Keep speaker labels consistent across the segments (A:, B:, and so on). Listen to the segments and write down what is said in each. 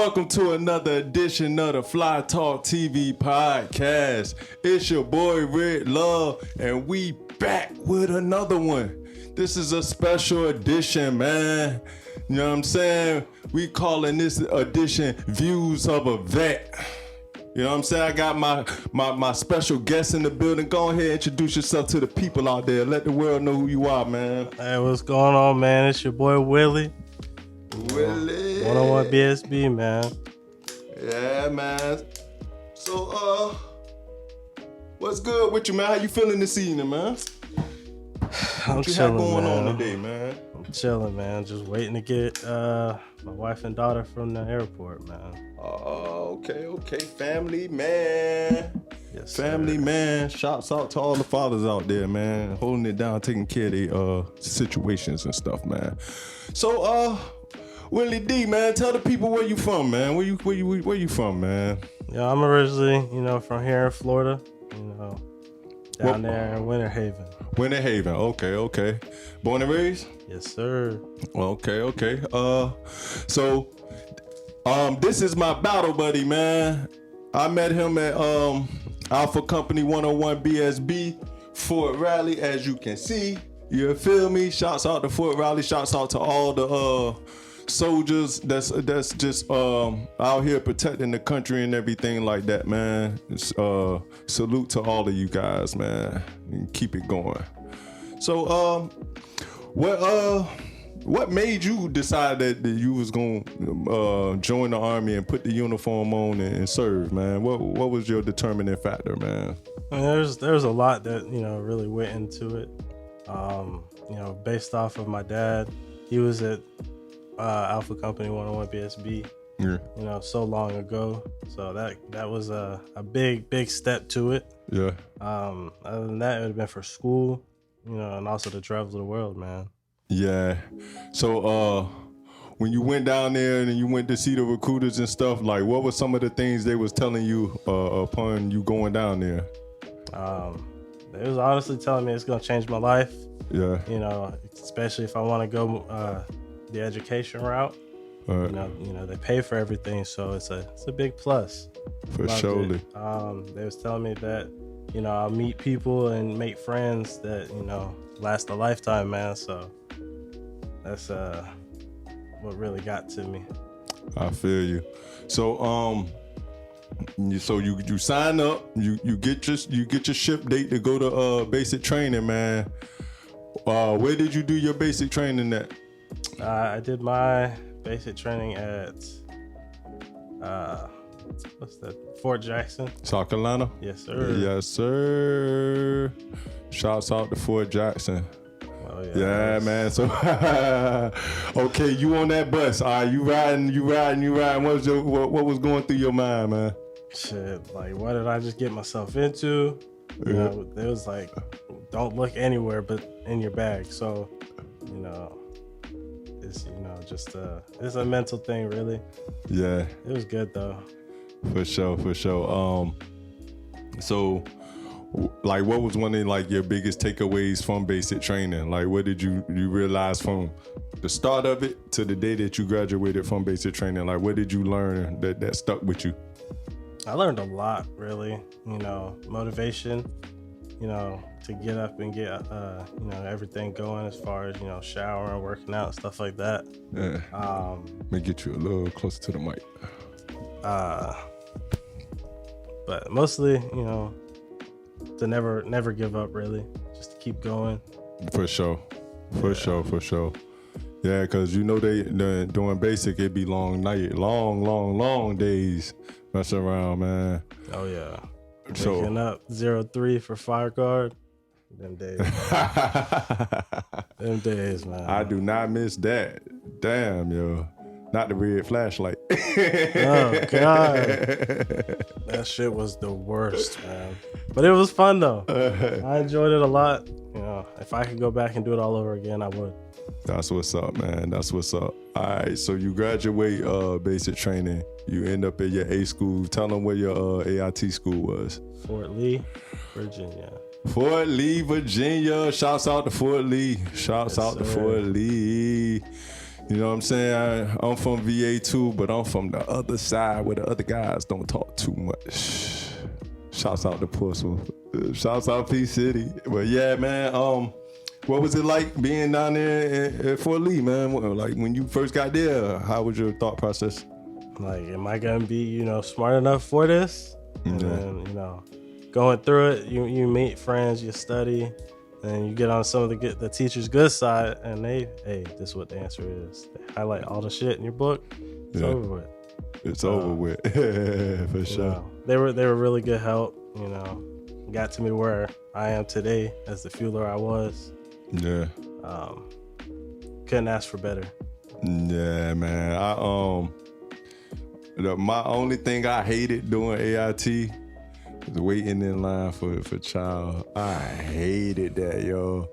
A: welcome to another edition of the Fly Talk TV podcast. It's your boy RIC LUV, and we back with another one. This is a special edition, man. You know what I'm saying? We calling this edition Views of a Vet. You know what I'm saying? I got my special guest in the building. Go ahead and introduce yourself to the people out there. Let the world know who you are, man.
B: Hey, what's going on, man? It's your boy Willie.
A: Willie.
B: 101 BSB, man.
A: Yeah, man. So, what's good with you, man? How you feeling this evening, man?
B: I'm
A: what you
B: chilling,
A: have going
B: man.
A: on today, man?
B: I'm chilling, man. Just waiting to get my wife and daughter from the airport, man.
A: Oh, okay. Family man.
B: Yes,
A: Family
B: sir.
A: man. Shouts out to all the fathers out there, man. Holding it down, taking care of their situations and stuff, man. So, Willie D, man, tell the people where you from, man. Where you from, man?
B: Yeah, I'm originally, from here in Florida, down there in Winter Haven.
A: Winter Haven. Okay. Born and raised?
B: Yes, sir.
A: Okay. So this is my battle buddy, man. I met him at Alpha Company 101 BSB Fort Raleigh, as you can see. You feel me? Shouts out to Fort Raleigh. Shouts out to all the soldiers that's just out here protecting the country and everything like that, man. Salute to all of you guys, man. And keep it going. So what made you decide that you was gonna join the army and put the uniform on and serve, man? What was your determining factor, man?
B: I mean, there's a lot that really went into it. Based off of my dad, he was at Alpha Company 101 BSB.
A: Yeah.
B: So long ago. So that was a big step to it.
A: Yeah.
B: Other than that, it would have been for school, and also to travel the world, man.
A: Yeah. So when you went down there and you went to see the recruiters and stuff, like what were some of the things they was telling you upon you going down there?
B: They was honestly telling me it's gonna change my life.
A: Yeah.
B: Especially if I want to go the education route. They pay for everything, so it's a big plus.
A: For sure.
B: They was telling me that I'll meet people and make friends that last a lifetime, man. So that's what really got to me.
A: I feel you. So you sign up, you get your ship date to go to basic training, man. Where did you do your basic training at?
B: I did my basic training at Fort Jackson,
A: South Carolina.
B: Yes, sir.
A: Yes, sir. Shouts out to Fort Jackson.
B: Oh,
A: yeah, man. So, okay, you on that bus? All right, you riding. What was going through your mind, man?
B: Shit, like, what did I just get myself into?
A: Yeah.
B: It was like, don't look anywhere but in your bag. So, it's it's a mental thing, really.
A: Yeah.
B: It was good though.
A: For sure. So, like, what was one of like your biggest takeaways from basic training? Like, what did you realize from the start of it to the day that you graduated from basic training? Like, what did you learn that stuck with you?
B: I learned a lot, really. Motivation. To get up and get everything going as far as showering, working out, stuff like that.
A: Yeah. Let me get you a little closer to the mic.
B: But mostly, to never give up, really, just to keep going.
A: For sure. Yeah, because they doing basic, it be long days messing around, man.
B: Oh yeah.
A: So,
B: waking up 03 for fire guard. Them days. Them days, man.
A: I do not miss that. Damn, yo. Not the red flashlight.
B: Oh, God. That shit was the worst, man. But it was fun, though. I enjoyed it a lot. If I could go back and do it all over again, I would.
A: That's what's up, man. That's what's up. All right, so you graduate basic training. You end up at your A school. Tell them where your AIT school was.
B: Fort Lee, Virginia.
A: Fort Lee, Virginia. Shouts out to Fort Lee. Shouts out to Fort Lee. You know what I'm saying? I'm from VA too, but I'm from the other side where the other guys don't talk too much. Shouts out to Pussle. Shouts out P City. But yeah, man, what was it like being down there at Fort Lee, man? Like when you first got there, how was your thought process?
B: Like, am I gonna be, smart enough for this? And then, going through it, you meet friends, you study, and you get on some of the teacher's good side, and this is what the answer is. They highlight all the shit in your book. It's over with.
A: It's over with, for sure.
B: They were really good help. Got to me where I am today as the fueler I was.
A: Yeah.
B: Couldn't ask for better.
A: Yeah, man. My only thing I hated doing AIT was waiting in line for child. I hated that, yo.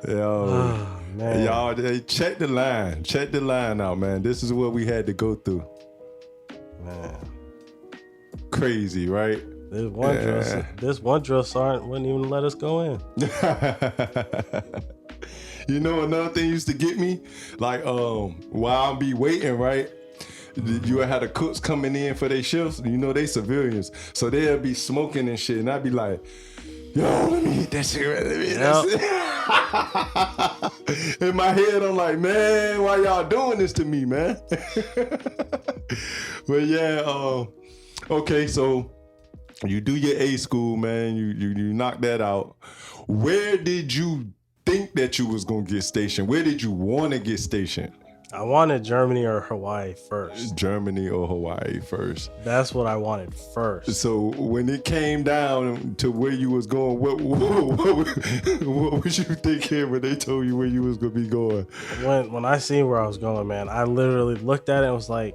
B: Man.
A: Y'all, check the line. Check the line out, man. This is what we had to go through.
B: Man.
A: Crazy, right?
B: This one drill sergeant wouldn't even let us go in.
A: You know, another thing used to get me, like while I be waiting, right? You had the cooks coming in for their shifts. They civilians, so they'll be smoking and shit, and I'd be like, "Yo, let me hit that cigarette. Let me hit that cigarette." In my head, I'm like, "Man, why y'all doing this to me, man?" But yeah, okay, so you do your A school, man. You knock that out. Where did you think that you was gonna get stationed? Where did you want to get stationed?
B: I wanted Germany or Hawaii first.
A: Germany or Hawaii first.
B: That's what I wanted first.
A: So when it came down to where you was going, what was you thinking when they told you where you was gonna be going?
B: When I seen where I was going, man, I literally looked at it and was like,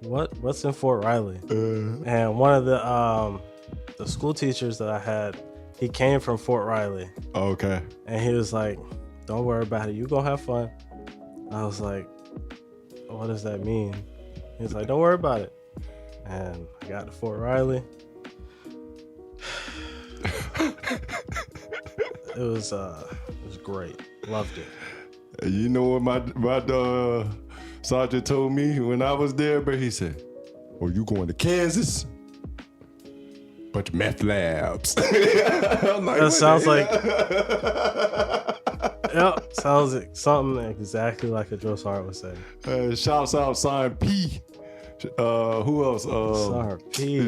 B: "What's in Fort Riley?" And one of the school teachers that I had, he came from Fort Riley.
A: Okay.
B: And he was like, "Don't worry about it. You gonna have fun." I was like, "What does that mean?" He was like, "Don't worry about it." And I got to Fort Riley. It was great. Loved it.
A: You know what my sergeant told me when I was there, but he said, "Oh, you going to Kansas? Bunch of meth labs." I'm like,
B: that sounds like yep, sounds like something exactly like a drill sergeant would say.
A: Shouts out Sergeant P. Who else?
B: Sergeant P.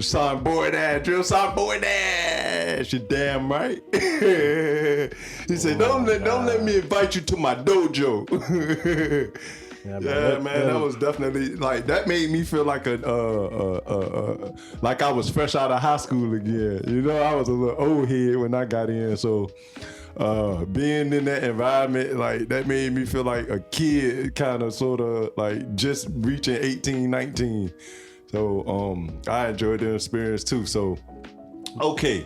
A: Sergeant Boydash, drill Sergeant Boydash. You damn right. He said, "Don't let me invite you to my dojo." Yeah, man, that was definitely like that made me feel like like I was fresh out of high school again. I was a little old head when I got in, so being in that environment, like that made me feel like a kid, kind of sort of like just reaching 18, 19. So I enjoyed the experience too. So okay.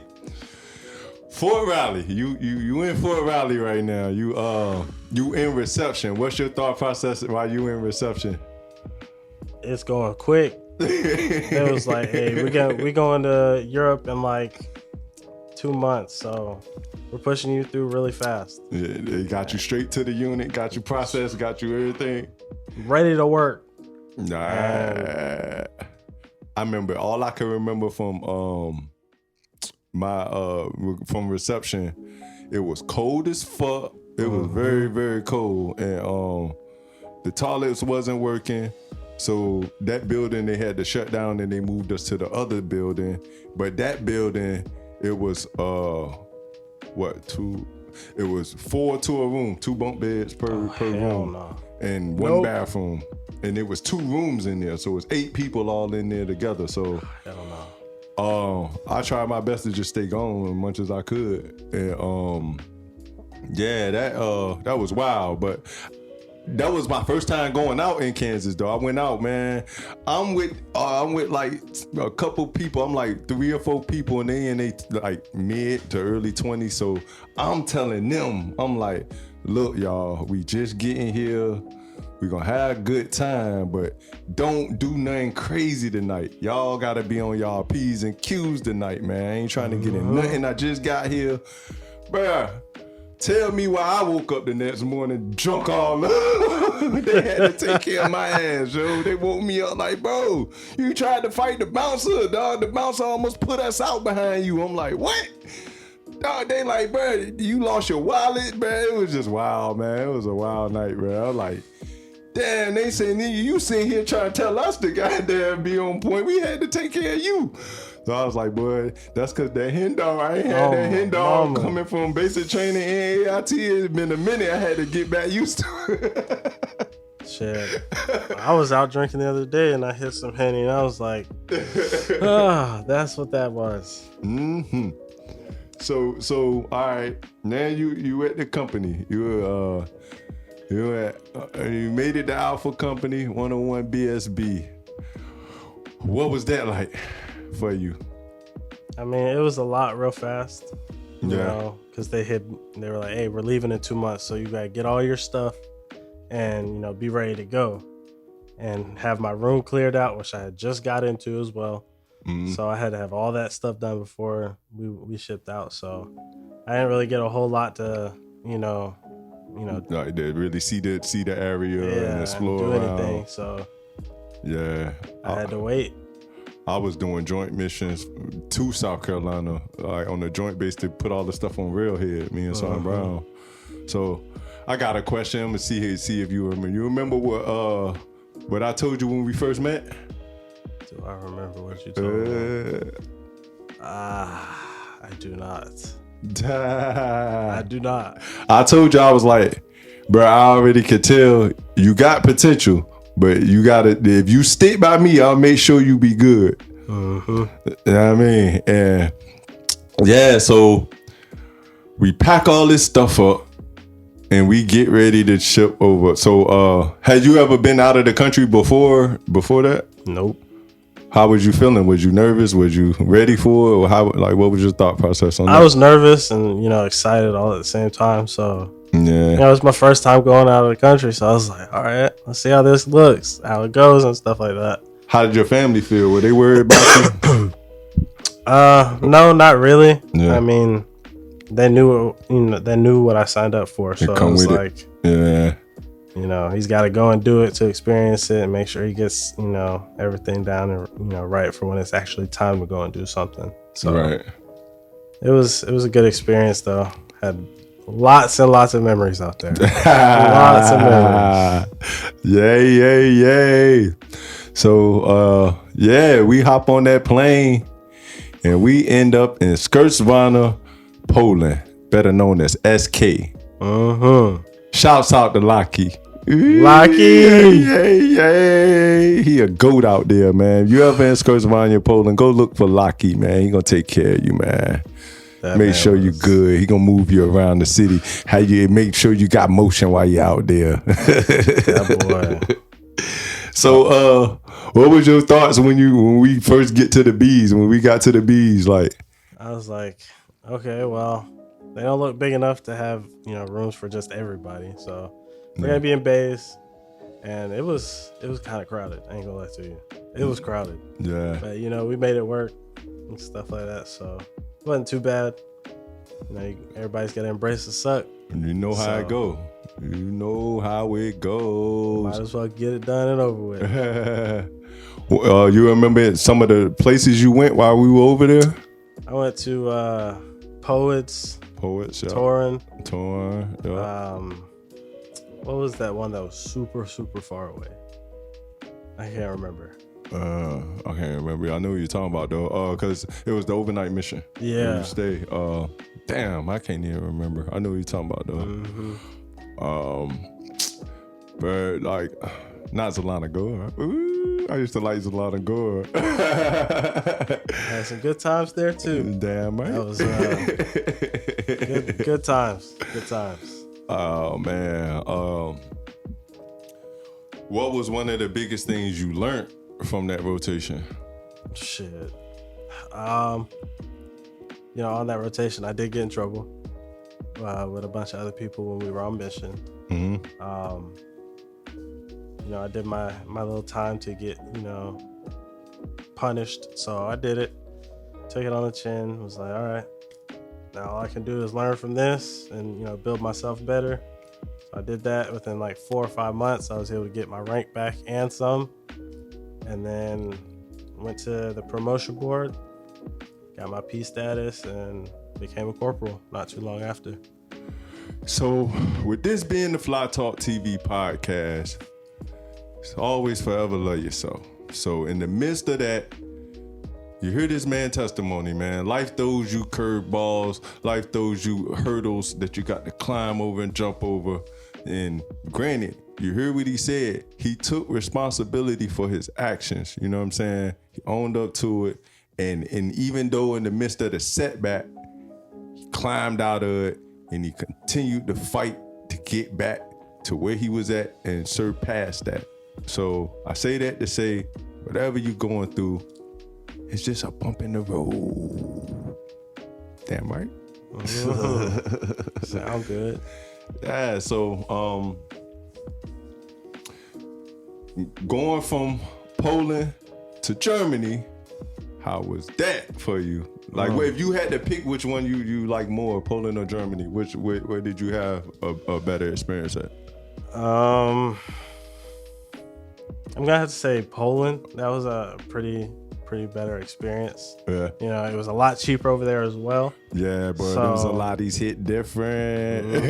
A: Fort Riley, you in Fort Riley right now. You in reception. What's your thought process while you in reception?
B: It's going quick. It was like, hey, we going to Europe in like 2 months, so we're pushing you through really fast.
A: Yeah, they got you straight to the unit, got you processed, got you everything.
B: Ready to work.
A: Nah. I remember, all I can remember from from reception, it was cold as fuck. It was very, very cold, and the toilets wasn't working. So that building they had to shut down, and they moved us to the other building. But that building, it was it was 4 to a room, 2 bunk beds per room, and 1 bathroom, and it was 2 rooms in there, so it was 8 people all in there together. So I tried my best to just stay gone as much as I could, and yeah, that was wild. But that was my first time going out in Kansas, though. I went out, man. I'm with like a couple people. I'm like 3 or 4 people, and they like mid to early 20s. So I'm telling them, I'm like, look, y'all, we just getting here. We gonna have a good time, but don't do nothing crazy tonight. Y'all gotta be on y'all P's and Q's tonight, man. I ain't trying to get in nothing. I just got here, bruh. Tell me why I woke up the next morning drunk all up. They had to take care of my ass, yo. They woke me up like, bro, you tried to fight the bouncer, dog. The bouncer almost put us out behind you. I'm like, what? Dog, they like, bro, you lost your wallet, bro. It was just wild, man. It was a wild night, bro. I was like, damn, they said, nigga, you sitting here trying to tell us to goddamn be on point. We had to take care of you. So I was like, boy, that's because that hen dog, I ain't had that hen dog coming from basic training in AIT. It's been a minute. I had to get back used to it.
B: Shit. I was out drinking the other day and I hit some Henny and I was like, that's what that was.
A: Mm-hmm. So all right, now you at the company. You made it to Alpha Company 101 BSB. What was that like for you?
B: I mean, it was a lot real fast. You
A: Yeah.
B: know, because they were like, hey, we're leaving in 2 months, so you gotta get all your stuff and, you know, be ready to go. And have my room cleared out, which I had just got into as well. Mm-hmm. So I had to have all that stuff done before we shipped out. So I didn't really get a whole lot to, you know,
A: like to really see the area and explore
B: do
A: around.
B: anything. So
A: yeah,
B: I had to wait.
A: I was doing joint missions to South Carolina, like on the joint base to put all the stuff on Railhead, me and Son Brown. So I got a question. I'm gonna see if you remember. You remember what I told you when we first met?
B: Do I remember what you told me? I do not. I do not.
A: I told you, I was like, bro, I already could tell you got potential, but you gotta, if you stick by me, I'll make sure you be good. You know what I mean? And yeah, so we pack all this stuff up and we get ready to ship over. So had you ever been out of the country before that?
B: Nope.
A: How was you feeling? Was you nervous? Was you ready for it? Or how, like, what was your thought process on that?
B: I was nervous and, you know, excited all at the same time. So,
A: yeah,
B: you know, it was my first time going out of the country. So I was like, all right, let's see how this looks, how it goes and stuff like that.
A: How did your family feel? Were they worried about you?
B: No, not really.
A: Yeah.
B: I mean, they knew what I signed up for. So I was like,
A: yeah.
B: You know, he's got to go and do it to experience it and make sure he gets, you know, everything down and, you know, right for when it's actually time to go and do something. So
A: right.
B: It was a good experience though. Had lots and lots of memories out there. Lots of memories.
A: Yay. So yeah, we hop on that plane and we end up in Skirtsvana, Poland, better known as SK. Shouts out to Lockie. Yay. He a goat out there, man. If you ever in Skirtsvania, Poland, go look for Lockie, man. He gonna take care of you, man. Make sure you good. He gonna move you around the city. How you make sure you got motion while you're out there.
B: Yeah, boy.
A: So what was your thoughts when we first get to the bees, when we got to the bees? Like,
B: I was like, okay, well, they don't look big enough to have, you know, rooms for just everybody. So we're gonna be in bays, and it was kind of crowded. I ain't gonna lie to you, it was crowded.
A: Yeah.
B: But you know, we made it work and stuff like that, so it wasn't too bad. You know, everybody's gotta embrace the suck.
A: You know how it go. You know how it goes.
B: Might as well get it done and over with.
A: You remember some of the places you went while we were over there?
B: I went to Poets,
A: yeah.
B: Torrin,
A: yeah.
B: What was that one that was super, super far away? I can't remember.
A: I can't remember. I know what you're talking about though. Cause it was the overnight mission.
B: Yeah.
A: Where you stay. Damn, I can't even remember. I know what you're talking about though. But like, not Zalana Gore. Ooh, I used to like Zalana Gore.
B: Had some good times there too.
A: Damn right.
B: That was good times. Good times.
A: Oh man. What was one of the biggest things you learned from that rotation?
B: Shit. You know, on that rotation, I did get in trouble with a bunch of other people when we were on mission. You know, I did my little time to get, you know, punished. So I did it. Took it on the chin. Was like, all right, Now all I can do is learn from this and, build myself better. So I did that within like 4 or 5 months. I was able to get my rank back and some. And then went to the promotion board, got my P status, and became a corporal not too long after.
A: So with this being the Fly Talk TV podcast, it's always forever love yourself. So in the midst of that, you hear this man testimony, man. Life throws you curveballs. Life throws you hurdles that you got to climb over and jump over. And granted, you hear what he said. He took responsibility for his actions. You know what I'm saying? He owned up to it. And even though in the midst of the setback, he climbed out of it and he continued to fight to get back to where he was at and surpass that. So I say that to say, whatever you're going through, it's just a bump in the road. Damn right.
B: Sound good.
A: Yeah, so going from Poland to Germany, how was that for you? Like, if you had to pick which one you like more, Poland or Germany, where did you have a better experience at?
B: I'm gonna have to say Poland. That was a pretty better experience.
A: Yeah.
B: It was a lot cheaper over there as well.
A: Yeah, bro. There was a lot of these hit different.
B: You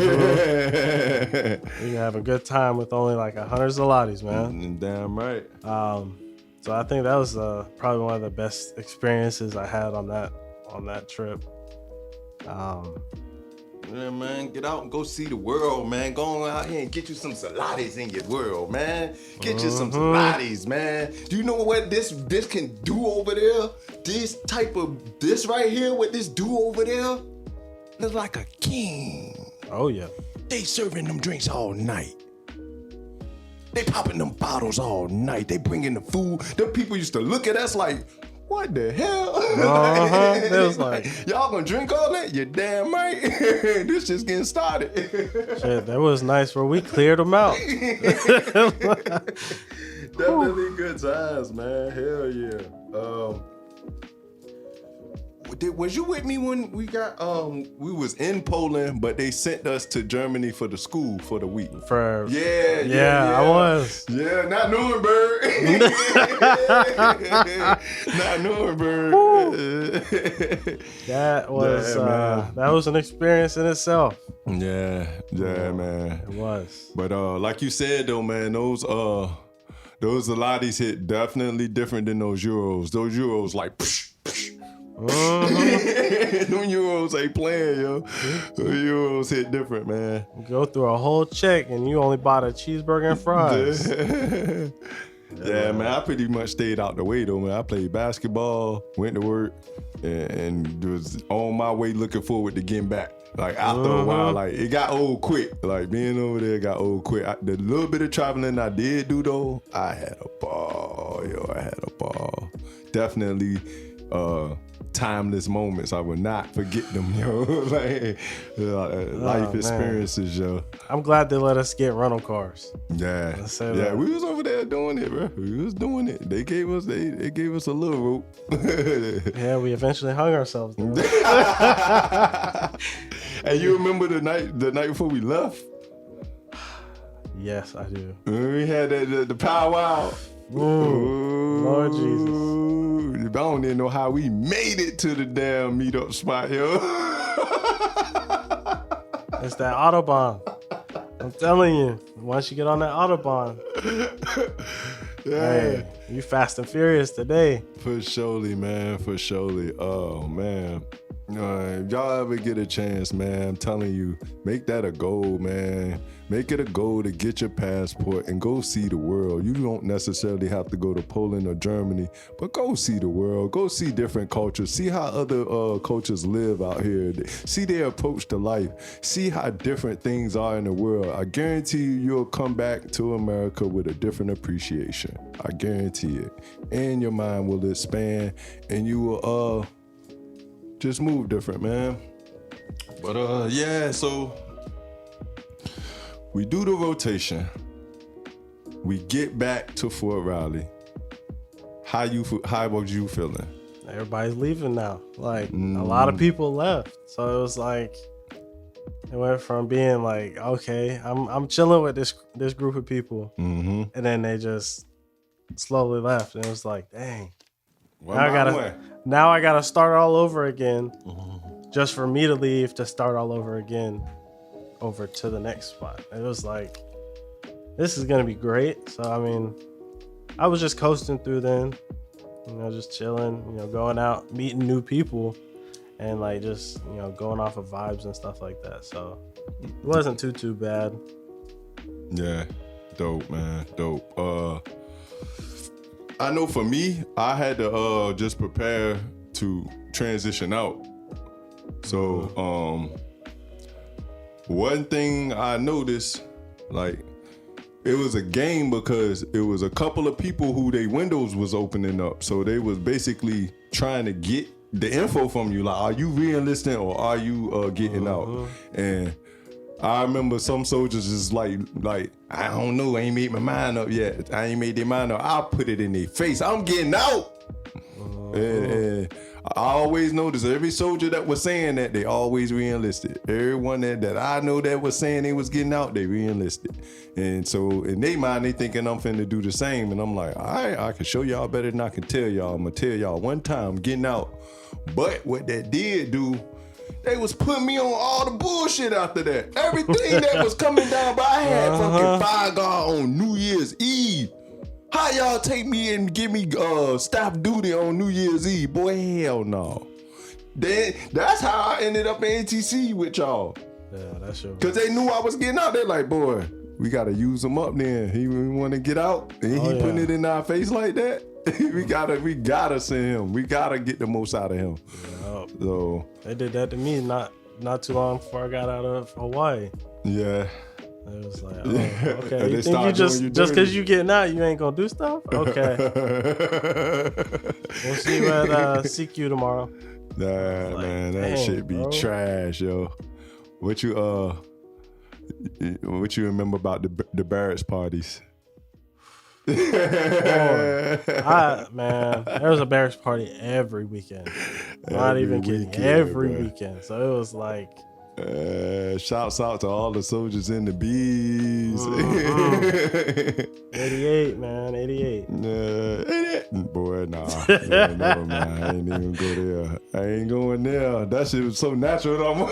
B: can have a good time with only like 100 zlotys, man.
A: Damn right.
B: So I think that was probably one of the best experiences I had on that trip.
A: Yeah, man, get out and go see the world, man. Go on out here and get you some zlotys in your world, man. Get you some zlotys, man. Do you know what this can do over there? This right here, what this do over there? It's like a king.
B: Oh, yeah.
A: They serving them drinks all night. They popping them bottles all night. They bringing the food. Them people used to look at us like, what the hell?
B: It was like,
A: y'all gonna drink all that? You're damn right. This just getting started.
B: Shit, that was nice where we cleared them out.
A: Definitely good times, man. Hell yeah. Was you with me when we was in Poland, but they sent us to Germany for the school for the week? Yeah,
B: I was.
A: Yeah, not Nuremberg. Not Nuremberg.
B: That was an experience in itself.
A: Yeah, man.
B: It was.
A: But like you said though, man, those zlotys hit definitely different than those euros. Those euros like psh, psh. Them euros ain't playing, yo. The euros hit different, man.
B: Go through a whole check and you only bought a cheeseburger and fries.
A: Yeah, man, I pretty much stayed out the way though, man. I played basketball, went to work, and was on my way looking forward to getting back. Like after a while, like it got old quick. Like being over there got old quick. The little bit of traveling I did do though, I had a ball, yo. I had a ball. Definitely timeless moments. I will not forget them, yo. Life experiences, yo.
B: I'm glad they let us get rental cars.
A: Yeah, we was over there doing it, bro. We was doing it. They gave us a little rope.
B: Yeah, we eventually hung ourselves.
A: And you remember the night before we left?
B: Yes, I do.
A: We had the powwow.
B: Lord Jesus.
A: I don't even know how we made it to the damn meetup spot, yo.
B: It's that Autobahn. I'm telling you, once you get on that Autobahn, hey, you fast and furious today.
A: For surely, man. For surely. Oh, man. If y'all ever get a chance, man, I'm telling you, make that a goal, man. Make it a goal to get your passport and go see the world. You don't necessarily have to go to Poland or Germany, but go see the world. Go see different cultures. See how other cultures live out here. See their approach to life. See how different things are in the world. I guarantee you'll come back to America with a different appreciation. I guarantee it. And your mind will expand and you will just move different, man. But so we do the rotation. We get back to Fort Riley. How was you feeling?
B: everybody's leaving now. Like a lot of people left, so it was like it went from being like, okay, I'm chilling with this group of people, and then they just slowly left, and it was like, dang. Now I gotta start all over again, just for me to leave to start all over again, over to the next spot. It was like, this is gonna be great. So I mean, I was just coasting through then, just chilling, going out, meeting new people, and like just going off of vibes and stuff like that. So it wasn't too bad.
A: Yeah, dope, man, dope. I know for me, I had to just prepare to transition out. So one thing I noticed, like, it was a game because it was a couple of people who their windows was opening up. So they was basically trying to get the info from you. Like, are you re-enlisting or are you getting out? And I remember some soldiers just like, I don't know, I ain't made my mind up yet. I ain't made their mind up. I'll put it in their face. I'm getting out. And I always noticed every soldier that was saying that, they always re-enlisted. Everyone that I know that was saying they was getting out, they re-enlisted. And so in their mind, they thinking I'm finna do the same. And I'm like, all right, I can show y'all better than I can tell y'all. I'm gonna tell y'all one time, I'm getting out. But what that did do, they was putting me on all the bullshit after that. Everything that was coming down, but I had fucking fire guard on New Year's Eve. How y'all take me and give me staff duty on New Year's Eve? Boy, hell no. That's how I ended up in ATC with y'all.
B: Yeah, that's your.
A: Cause they knew I was getting out. They're like, boy, we gotta use him up then. He want to get out, and he putting it in our face like that. we gotta send him. We gotta get the most out of him.
B: Yep.
A: So
B: they did that to me not too long before I got out of Hawaii.
A: Yeah.
B: It was like, oh, okay. You think you just because you getting out, you ain't gonna do stuff? Okay. We'll see you at CQ tomorrow.
A: Nah, like, man, that shit be trash, yo. What you remember about the barracks parties?
B: Man, there was a barracks party every weekend. Not even kidding. Every weekend. So it was like.
A: Shouts out to all the soldiers in the bees.
B: 88, man, 88.
A: 88. Boy, nah. Yeah, no, man. I ain't even go there. I ain't going there. That shit was so natural.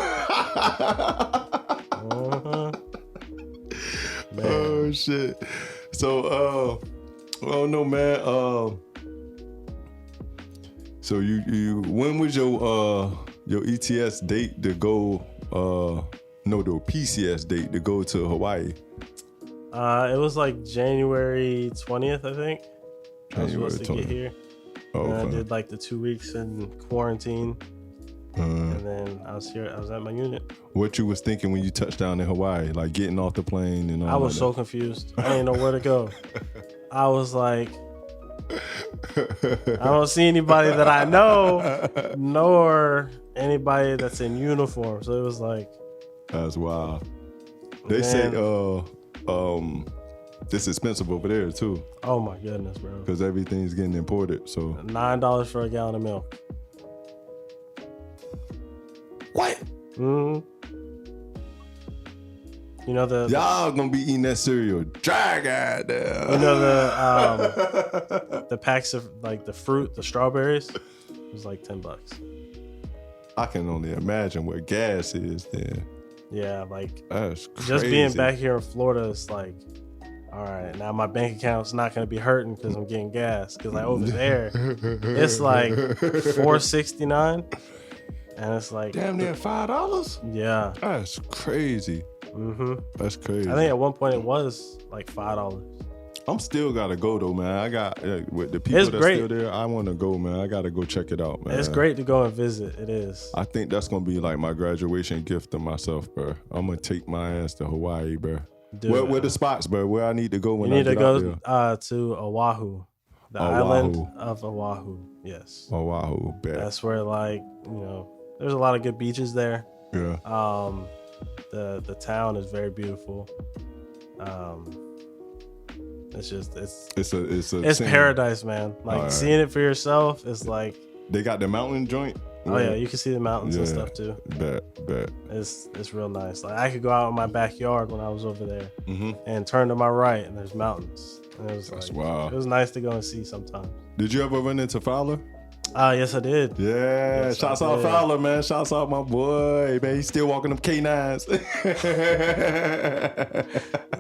A: Oh, shit. So, I don't know, man. So you when was your ETS date to go? The PCS date to go to Hawaii.
B: It was like January 20th, I think. I was supposed to get here. And I did like the 2 weeks in quarantine. And then I was here. I was at my unit. What
A: you was thinking when you touched down in Hawaii, like getting off the plane and all?
B: I was so confused. I didn't know where to go. I was like, I don't see anybody that I know, nor anybody that's in uniform. So it was like, that's wild. They say it's expensive over there too. Oh my goodness, bro.
A: Because everything's getting imported. So
B: $9 for a gallon of milk.
A: What?
B: Mm-hmm. You know
A: y'all gonna be eating that cereal dry, goddamn.
B: You know the packs of like the fruit, the strawberries. It was like $10.
A: I can only imagine what gas is then.
B: Yeah, like
A: that's crazy.
B: Just being back here in Florida, it's like, all right, now my bank account's not gonna be hurting because I'm getting gas. Because like over there, it's like $4.69, and it's like
A: damn near $5.
B: Yeah,
A: that's crazy. Mm-hmm. That's crazy.
B: I think at one point it was like $5.
A: I'm still gotta go though, man. I got with the people that's still there. I want to go, man. I gotta go check it out, man.
B: It's great to go and visit. It is.
A: I think that's gonna be like my graduation gift to myself, bro. I'm gonna take my ass to Hawaii, bro. Where the spots, bro? Where I need to go when I get out there? You need to go to Oahu, the island of Oahu. Yes, Oahu. Bet. That's where there's a lot of good beaches there. Yeah. The town is very beautiful. It's paradise, man. Like seeing it for yourself is like They got the mountain joint.
B: Oh yeah, you can see the mountains and stuff too.
A: Bet.
B: It's real nice. Like I could go out in my backyard when I was over there and turn to my right and there's mountains. And it was
A: That's
B: like,
A: wild.
B: It was nice to go and see sometimes.
A: Did you ever run into Fowler?
B: Yes, I did.
A: Yeah,
B: Yes,
A: shouts
B: I
A: out
B: did.
A: Fowler, man. Shouts out my boy, man. He's still walking them K9s.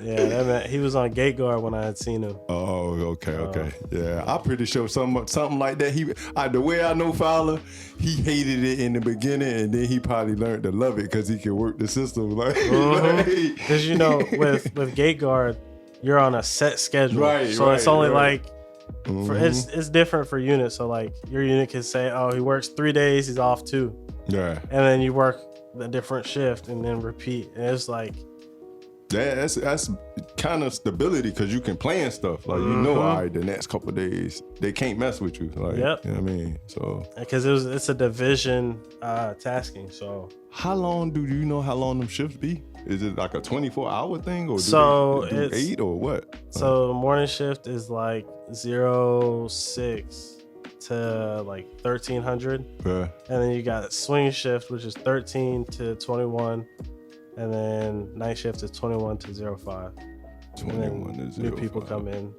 B: Yeah, that man, he was on gate guard when I had seen him.
A: Oh, okay. Yeah, I'm pretty sure something like that. The way I know Fowler, he hated it in the beginning, and then he probably learned to love it because he can work the system.
B: Because you know, with gate guard, you're on a set schedule,
A: Right,
B: so it's only
A: right.
B: like. It's different for units. So like your unit can say, oh, he works 3 days, he's off 2.
A: Yeah.
B: And then you work a different shift and then repeat. And it's like
A: that's kind of stability because you can plan stuff. Like you know, all right, the next couple of days they can't mess with you. Like,
B: Yep.
A: You know what I mean? So
B: because it's a division tasking. So
A: how long do you know how long them shifts be? Is it like a 24-hour thing, or
B: So
A: do they do
B: it's
A: 8 or what?
B: So the morning shift is like 06 to like 1300,
A: Yeah.
B: and then you got swing shift, which is 13 to 21, and then night shift is 21 to 05.
A: 21
B: and
A: to
B: then new people
A: 05.
B: come in.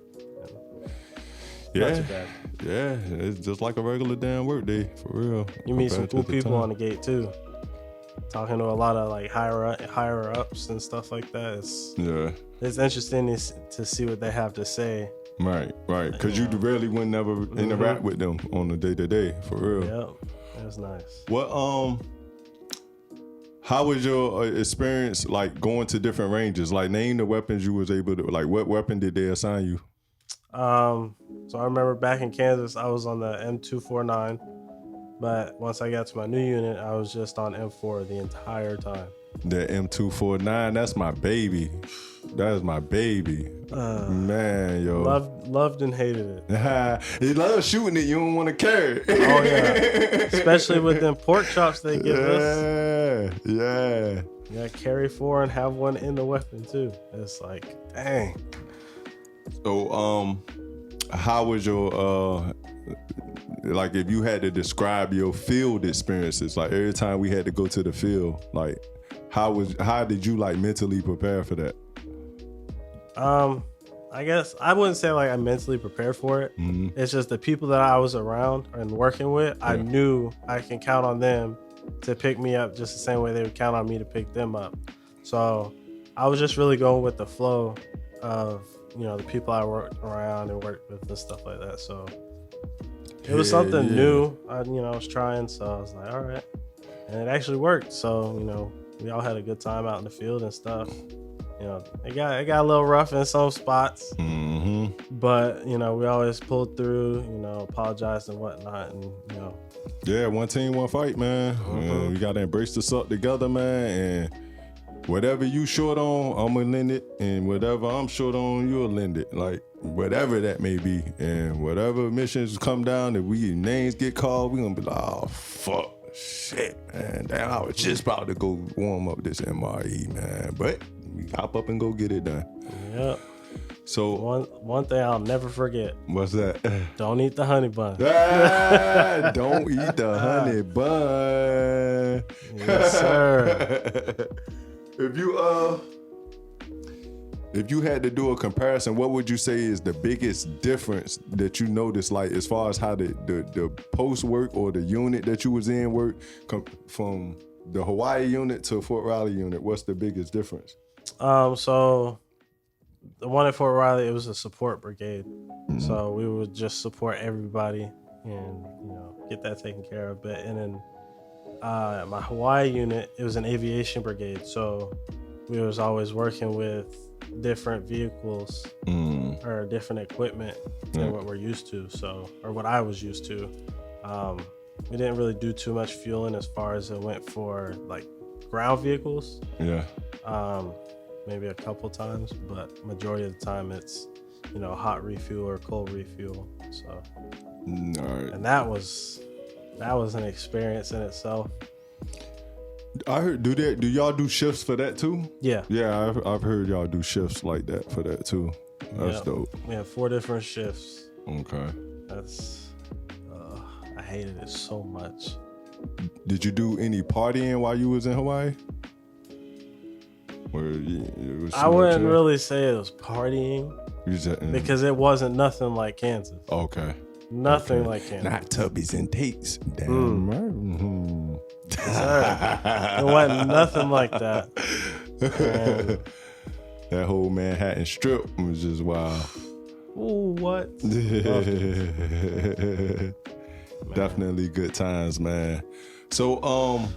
A: Yeah.
B: Not too bad.
A: Yeah, it's just like a regular damn work day, for real.
B: You meet some
A: compared to
B: cool
A: the
B: people
A: time.
B: on the gate too. Talking to a lot of like higher ups and stuff like that. It's interesting to see what they have to say.
A: Right. Because you really would never interact with them on the day-to-day, for real.
B: Yep, it was nice.
A: What how was your experience like going to different ranges? Like name the weapons you was able to, like what weapon did they assign you?
B: So I remember back in Kansas, I was on the M249, but once I got to my new unit, I was just on M4 the entire time.
A: The M249, that's my baby. That is my baby. Man, yo.
B: Loved and hated it.
A: You love shooting it, you don't want to carry it.
B: Oh yeah, especially with them pork chops they give us.
A: Yeah.
B: Yeah, carry 4 and have one in the weapon too. It's like, dang.
A: So, how was your like if you had to describe your field experiences, like every time we had to go to the field, like how did you like mentally prepare for that?
B: I guess I wouldn't say like I mentally prepared for it. It's just the people that I was around and working with, I knew I can count on them to pick me up just the same way they would count on me to pick them up. So I was just really going with the flow of, you know, the people I worked around and worked with and stuff like that. So it was something new. I was trying, so I was like, all right. And it actually worked. So, you know, we all had a good time out in the field and stuff. You know, it got a little rough in some spots, but you know, we always pulled through. You know, apologized and whatnot, and you know.
A: Yeah, one team, one fight, man. We gotta embrace the suck together, man. And whatever you short on, I'ma lend it, and whatever I'm short on, you'll lend it. Like whatever that may be, and whatever missions come down, if names get called, we gonna be like, oh fuck. Shit, man. Damn, I was just about to go warm up this MRE, man. But we hop up and go get it done.
B: Yep.
A: So
B: one thing I'll never forget.
A: What's that?
B: Don't eat the honey bun.
A: Don't eat the honey bun.
B: Yes, sir.
A: If you had to do a comparison, what would you say is the biggest difference that you noticed, like as far as how the post work or the unit that you was in work from the Hawaii unit to Fort Riley unit? What's the biggest difference?
B: So the one at Fort Riley, it was a support brigade. So we would just support everybody and, you know, get that taken care of. But and then my Hawaii unit, it was an aviation brigade. So we was always working with different vehicles or different equipment than what we're used to. So, or what I was used to. We didn't really do too much fueling as far as it went for like ground vehicles.
A: Yeah.
B: Maybe a couple times, but majority of the time it's, you know, hot refuel or cold refuel. So,
A: All right.
B: and that was an experience in itself.
A: I heard, do y'all do shifts for that too?
B: Yeah.
A: Yeah, I've heard y'all do shifts like that for that too. That's dope.
B: We have 4 different shifts.
A: Okay.
B: That's I hated it so much.
A: Did you do any partying while you was in Hawaii? Or it was
B: I wouldn't really say it was partying because it wasn't nothing like Kansas.
A: Okay.
B: Nothing like Kansas.
A: Not Tubbies and Tates. Damn right. Mm-hmm.
B: It wasn't nothing like that. And
A: that whole Manhattan Strip was just wild.
B: Ooh, what?
A: Definitely good times, man. So, all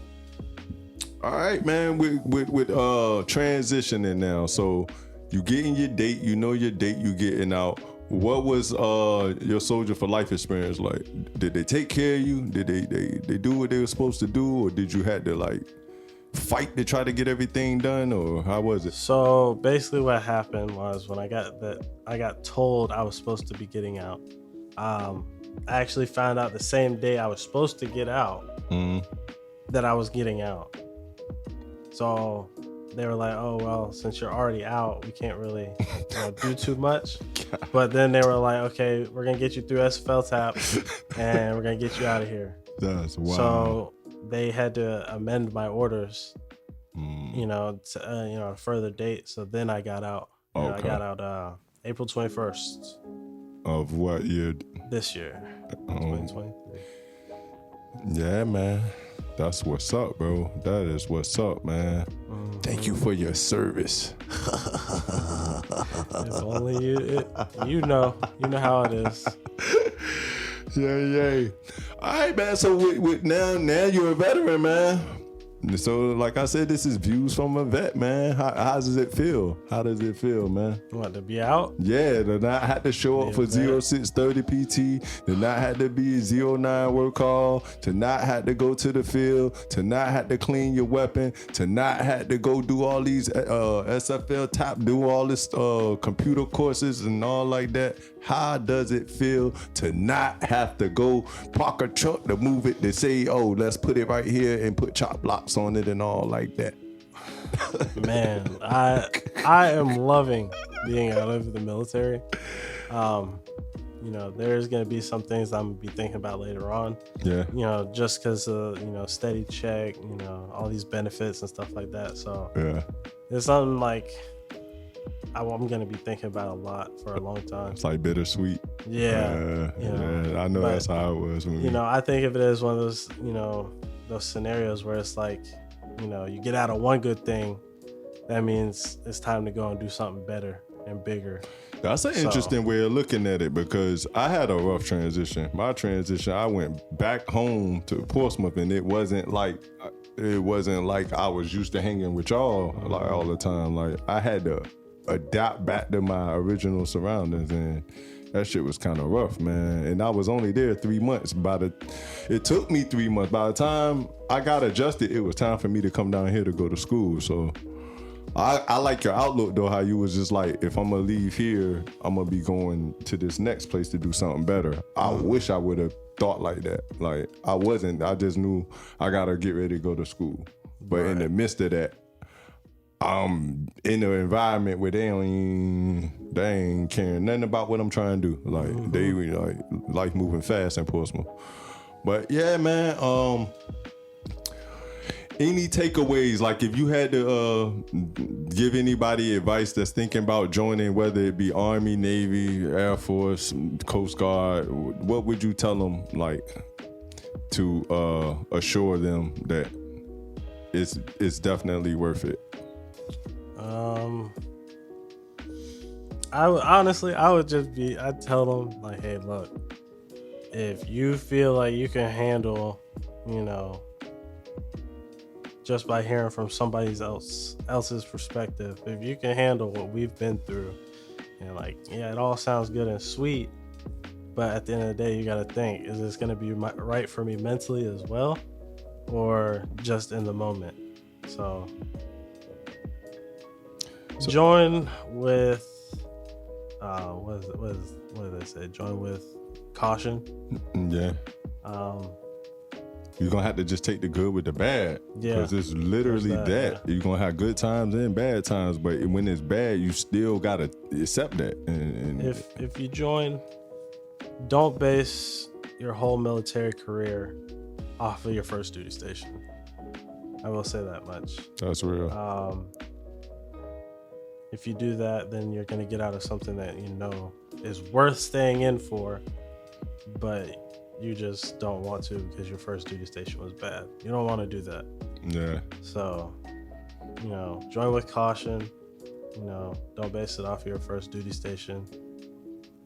A: right, man. With transitioning now. So, you getting your date. You know your date. You getting out. What was your Soldier for Life experience like? Did they take care of you? Did they do what they were supposed to do, or did you have to like fight to try to get everything done, or how was it?
B: So basically, what happened was when I got told I was supposed to be getting out. I actually found out the same day I was supposed to get out that I was getting out. So they were like, "Oh well, since you're already out, we can't really do too much." But then they were like, "Okay, we're gonna get you through SFL tap, and we're gonna get you out of here."
A: That's wild.
B: So they had to amend my orders, to a further date. So then I got out.
A: Okay.
B: I got out April 21st
A: Of what year?
B: this year, 2023.
A: Yeah, man. That's what's up, bro. That is what's up, man. Thank you for your service.
B: If only you know how it is.
A: Yeah. All right, man. So with now you're a veteran, man. So like I said, this is views from a vet, man. How does it feel? How does it feel, man?
B: What, to be out?
A: Yeah, to not have to show up for 0630 PT, to not have to be 09 work call, to not have to go to the field, to not have to clean your weapon, to not have to go do all these SFL tap, do all this computer courses and all like that. How does it feel to not have to go park a truck to move it, to say, oh, let's put it right here and put chop blocks on it and all like that?
B: Man, I am loving being out of the military. There's gonna be some things I'm gonna be thinking about later on.
A: Yeah.
B: Just because steady check, all these benefits and stuff like that. So
A: yeah,
B: it's something like I'm gonna be thinking about a lot for a long time.
A: It's like bittersweet.
B: Yeah.
A: Yeah, I know that's how it was.
B: I think of it as one of those, those scenarios where it's like, you get out of one good thing, that means it's time to go and do something better and bigger.
A: That's an interesting way of looking at it, because I had a rough transition. My transition, I went back home to Portsmouth, and it wasn't like I was used to hanging with y'all like all the time. Like I had to adapt back to my original surroundings, and that shit was kind of rough, man. And I was only there 3 months. It took me 3 months. By the time I got adjusted, it was time for me to come down here to go to school. So I like your outlook though, how you was just like, if I'm gonna leave here, I'm gonna be going to this next place to do something better. I wish I would have thought like that. Like I wasn't. I just knew I gotta get ready to go to school. But in the midst of that, I'm in an environment where they ain't caring nothing about what I'm trying to do. Like they like life moving fast in Portsmouth. But yeah, man. Any takeaways? Like if you had to give anybody advice that's thinking about joining, whether it be Army, Navy, Air Force, Coast Guard, what would you tell them, like, to assure them that it's definitely worth it?
B: I'd tell them like, hey, look, if you feel like you can handle, just by hearing from somebody else's perspective, if you can handle what we've been through, and like, yeah, it all sounds good and sweet, but at the end of the day, you got to think, is this going to be right for me mentally as well, or just in the moment? So join with what did they say? Join with caution.
A: Yeah. You're gonna have to just take the good with the bad. Yeah. Because it's literally that. Yeah. You're gonna have good times and bad times, but when it's bad, you still gotta accept that. And
B: if you join, don't base your whole military career off of your first duty station. I will say that much.
A: That's real.
B: If you do that, then you're going to get out of something that you know is worth staying in for, but you just don't want to because your first duty station was bad. You don't want to do that.
A: Yeah.
B: So, you know, join with caution. You know, don't base it off of your first duty station.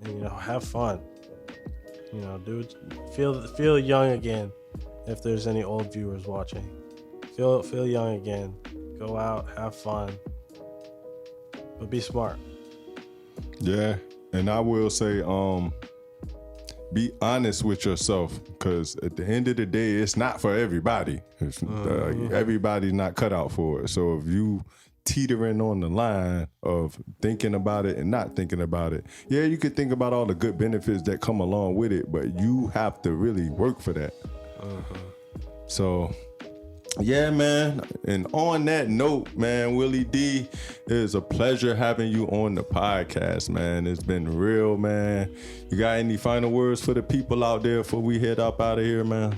B: And, you know, have fun. You know, feel young again. If there's any old viewers watching, feel young again. Go out, have fun, but be smart.
A: Yeah, and I will say, be honest with yourself, because at the end of the day, it's not for everybody. Everybody's not cut out for it. So if you teetering on the line of thinking about it and not thinking about it, yeah, you could think about all the good benefits that come along with it, but you have to really work for that. So, yeah, man. And on that note, man, Willie D, it is a pleasure having you on the podcast, man. It's been real, man. You got any final words for the people out there before we head up out of here, man?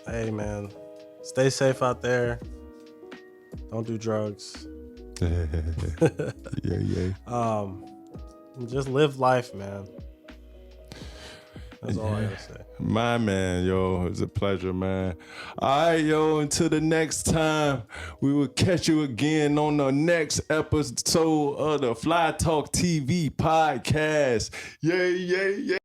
B: Hey, man, stay safe out there. Don't do drugs.
A: Yeah.
B: Just live life, man. That's all I gotta say.
A: My man, yo, it's a pleasure, man. All right, yo, until the next time, we will catch you again on the next episode of the Fly Talk TV podcast. Yeah.